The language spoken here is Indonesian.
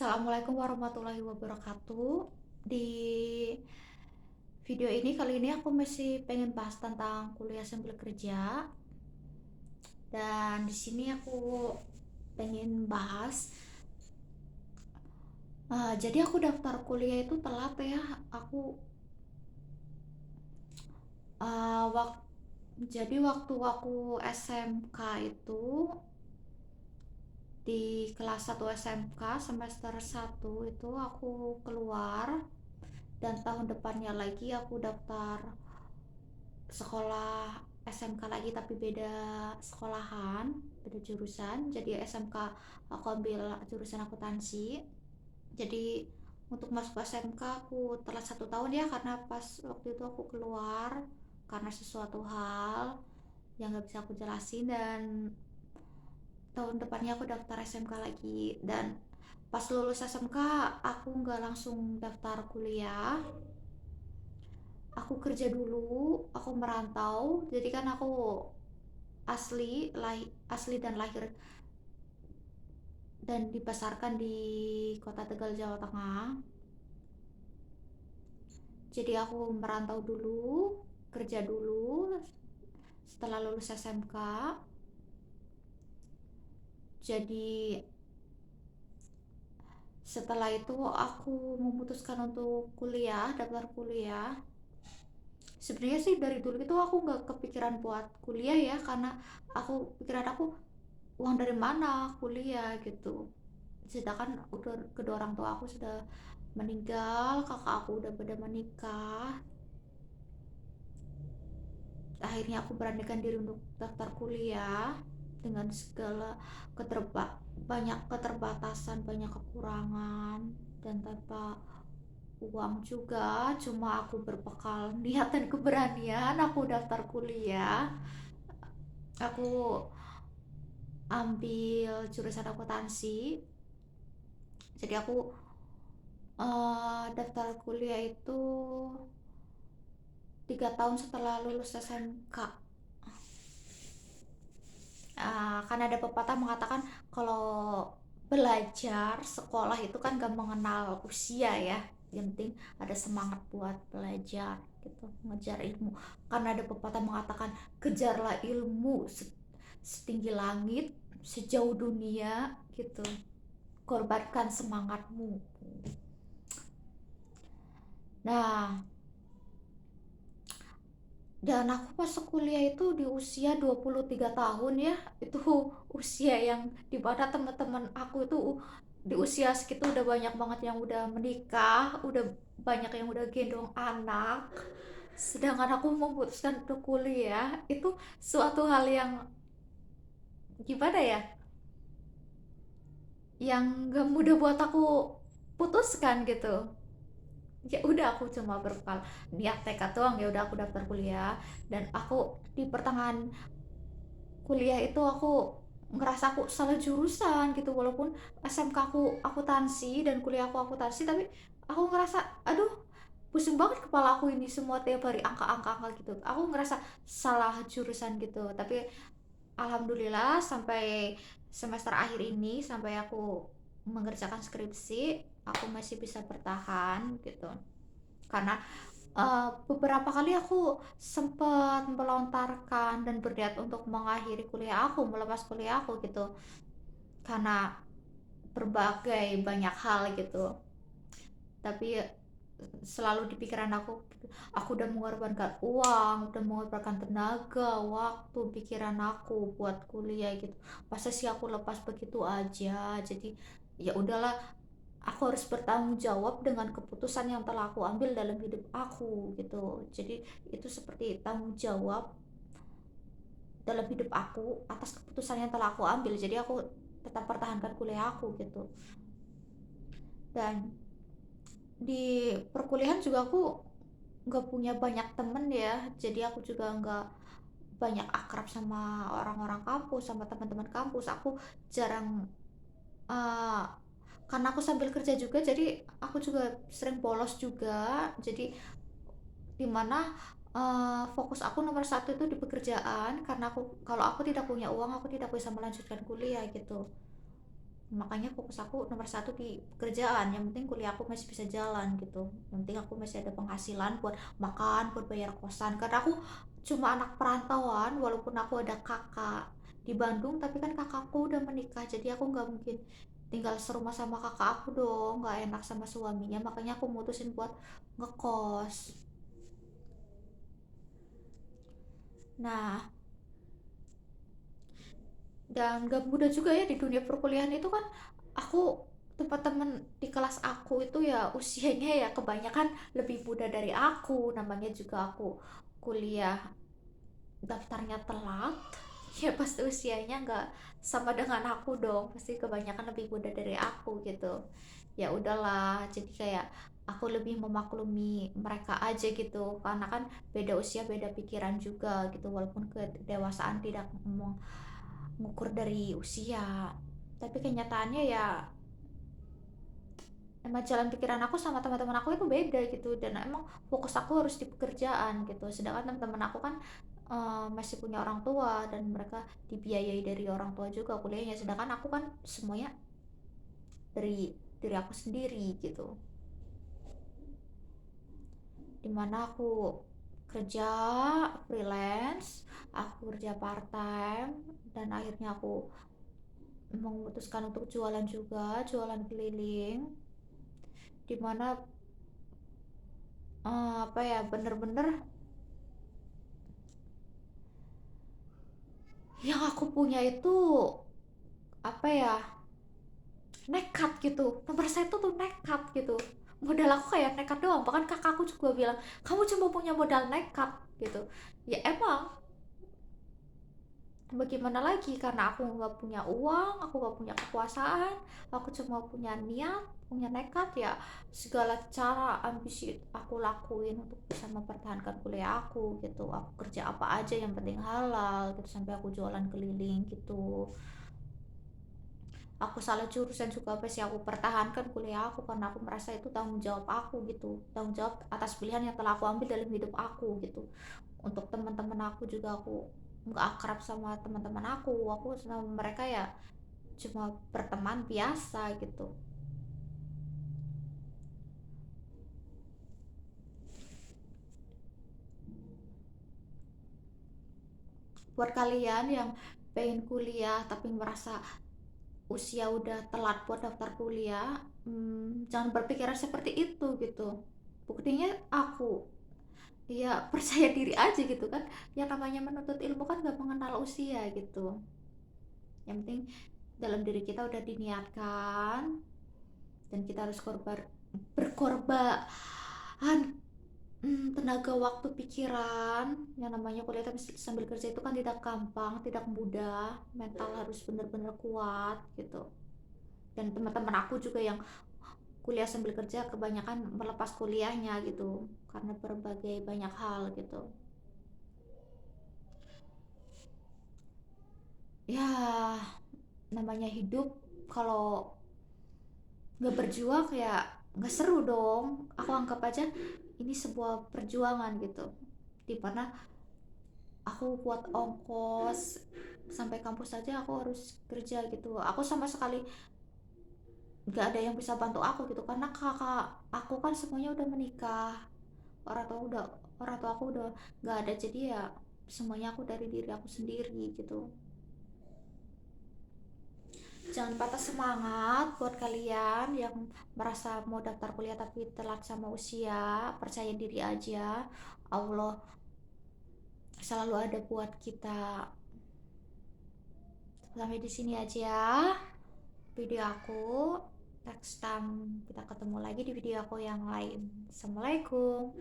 Assalamualaikum warahmatullahi wabarakatuh. Di video ini kali ini aku masih pengen bahas tentang kuliah sambil kerja. Dan di sini aku pengen bahas jadi aku daftar kuliah itu telat ya. Aku uh, wak- jadi waktu aku SMK itu di kelas 1 SMK semester 1 itu aku keluar, dan tahun depannya lagi aku daftar sekolah SMK lagi tapi beda sekolahan, beda jurusan. Jadi SMK aku ambil jurusan akuntansi. Jadi untuk masuk SMK aku telat 1 tahun ya, karena pas waktu itu aku keluar karena sesuatu hal yang nggak bisa aku jelasin, dan tahun depannya aku daftar SMK lagi. Dan pas lulus SMK aku nggak langsung daftar kuliah, aku kerja dulu, aku merantau. Jadi kan aku asli dan lahir dan dibesarkan di kota Tegal, Jawa Tengah. Jadi aku merantau dulu, kerja dulu setelah lulus SMK. Jadi setelah itu aku memutuskan untuk kuliah, daftar kuliah. Sebenarnya sih dari dulu itu aku nggak kepikiran buat kuliah ya, karena pikiran aku, uang dari mana kuliah gitu. Sedangkan udah kedua orang tua aku sudah meninggal, kakak aku udah pada menikah. Akhirnya aku beranikan diri untuk daftar kuliah dengan segala banyak keterbatasan, banyak kekurangan, dan tanpa uang juga. Cuma aku berbekal niat dan keberanian aku daftar kuliah. Aku ambil jurusan akuntansi. Jadi aku daftar kuliah itu 3 tahun setelah lulus SMK. Kan ada pepatah mengatakan kalau belajar sekolah itu kan gak mengenal usia ya, yang penting ada semangat buat belajar gitu, mengejar ilmu. Karena ada pepatah mengatakan kejarlah ilmu setinggi langit, sejauh dunia gitu, korbankan semangatmu. Nah, dan aku masuk kuliah itu di usia 23 tahun ya. Itu usia yang dimana teman-teman aku itu di usia segitu udah banyak banget yang udah menikah, udah banyak yang udah gendong anak. Sedangkan aku memutuskan untuk kuliah, itu suatu hal yang gimana ya, yang gak mudah buat aku putuskan gitu. Ya udah, aku cuma berbekal niat tekad doang, ya udah aku daftar kuliah. Dan aku di pertengahan kuliah itu aku ngerasa aku salah jurusan gitu, walaupun SMK aku akuntansi dan kuliah aku akuntansi, tapi aku ngerasa aduh, pusing banget kepala aku ini semua tiap hari angka-angka gitu. Aku ngerasa salah jurusan gitu. Tapi alhamdulillah sampai semester akhir ini, sampai aku mengerjakan skripsi, aku masih bisa bertahan gitu. Karena beberapa kali aku sempat melontarkan dan berniat untuk mengakhiri kuliah aku, melepas kuliah aku gitu. Karena berbagai banyak hal gitu. Tapi selalu di pikiran aku udah mengorbankan uang, udah mengorbankan tenaga, waktu, pikiran aku buat kuliah gitu. Masa sih aku lepas begitu aja? Jadi ya udahlah, aku harus bertanggung jawab dengan keputusan yang telah aku ambil dalam hidup aku gitu. Jadi itu seperti tanggung jawab dalam hidup aku atas keputusan yang telah aku ambil. Jadi aku tetap pertahankan kuliah aku gitu. Dan di perkuliahan juga aku nggak punya banyak temen ya, jadi aku juga nggak banyak akrab sama orang-orang kampus, sama teman-teman kampus. Aku jarang, uh, karena aku sambil kerja juga, jadi aku juga sering bolos juga. Jadi dimana fokus aku nomor satu itu di pekerjaan, karena kalau aku tidak punya uang aku tidak bisa melanjutkan kuliah gitu. Makanya fokus aku nomor satu di pekerjaan, yang penting kuliah aku masih bisa jalan gitu, yang penting aku masih ada penghasilan buat makan, buat bayar kosan, karena aku cuma anak perantauan. Walaupun aku ada kakak di Bandung, tapi kan kakakku udah menikah, jadi aku nggak mungkin tinggal serumah sama kakak aku dong, nggak enak sama suaminya. Makanya aku mutusin buat ngekos. Nah, dan gak mudah juga ya di dunia perkuliahan itu kan. Aku tempat temen di kelas aku itu ya usianya ya kebanyakan lebih muda dari aku, namanya juga aku kuliah daftarnya telat. Ya pasti usianya nggak sama dengan aku dong, pasti kebanyakan lebih muda dari aku gitu. Ya udahlah, jadi kayak aku lebih memaklumi mereka aja gitu, karena kan beda usia beda pikiran juga gitu, walaupun kedewasaan tidak mengukur dari usia, tapi kenyataannya ya emang jalan pikiran aku sama teman-teman aku itu beda gitu, dan emang fokus aku harus di pekerjaan gitu, sedangkan teman-teman aku kan masih punya orang tua dan mereka dibiayai dari orang tua juga kuliahnya, sedangkan aku kan semuanya dari diri aku sendiri gitu, dimana aku kerja freelance, aku kerja part time, dan akhirnya aku memutuskan untuk jualan juga, jualan keliling, dimana apa ya, bener-bener yang aku punya itu apa ya, nekat gitu. Nomor satu tuh nekat gitu, modal aku kayak nekat doang. Bahkan kakakku juga bilang kamu cuma punya modal nekat gitu. Ya emang, bagaimana lagi, karena aku nggak punya uang, aku nggak punya kekuasaan, aku cuma punya niat, punya nekat. Ya segala cara ambisi aku lakuin untuk bisa mempertahankan kuliah aku gitu. Aku kerja apa aja yang penting halal gitu, sampai aku jualan keliling gitu. Aku salah jurusan juga pasti aku pertahankan kuliah aku, karena aku merasa itu tanggung jawab aku gitu, tanggung jawab atas pilihan yang telah aku ambil dalam hidup aku gitu. Untuk teman-teman aku juga, aku nggak akrab sama teman-teman aku sama mereka ya cuma berteman biasa gitu. Buat kalian yang pengen kuliah tapi merasa usia udah telat buat daftar kuliah, jangan berpikiran seperti itu gitu. Buktinya aku, ya percaya diri aja gitu kan. Yang namanya menuntut ilmu kan gak mengenal usia gitu. Yang penting dalam diri kita udah diniatkan, dan kita harus berkorban tenaga, waktu, pikiran. Yang namanya kuliah tapi sambil kerja itu kan tidak gampang, tidak mudah. Mental harus benar-benar kuat gitu. Dan teman-teman aku juga yang kuliah sambil kerja kebanyakan melepas kuliahnya gitu karena berbagai banyak hal gitu. Ya namanya hidup, kalau nggak berjuang ya nggak seru dong. Aku anggap aja ini sebuah perjuangan gitu, dimana aku buat ongkos sampai kampus saja aku harus kerja gitu. Aku sama sekali nggak ada yang bisa bantu aku gitu, karena kakak aku kan semuanya udah menikah, orang tua udah orang tua aku udah nggak ada, jadi ya semuanya aku dari diri aku sendiri gitu. Jangan patah semangat buat kalian yang merasa mau daftar kuliah tapi telat sama usia. Percaya diri aja, Allah selalu ada buat kita. Sampai di sini aja ya video aku. Next time kita ketemu lagi di video aku yang lain. Assalamualaikum.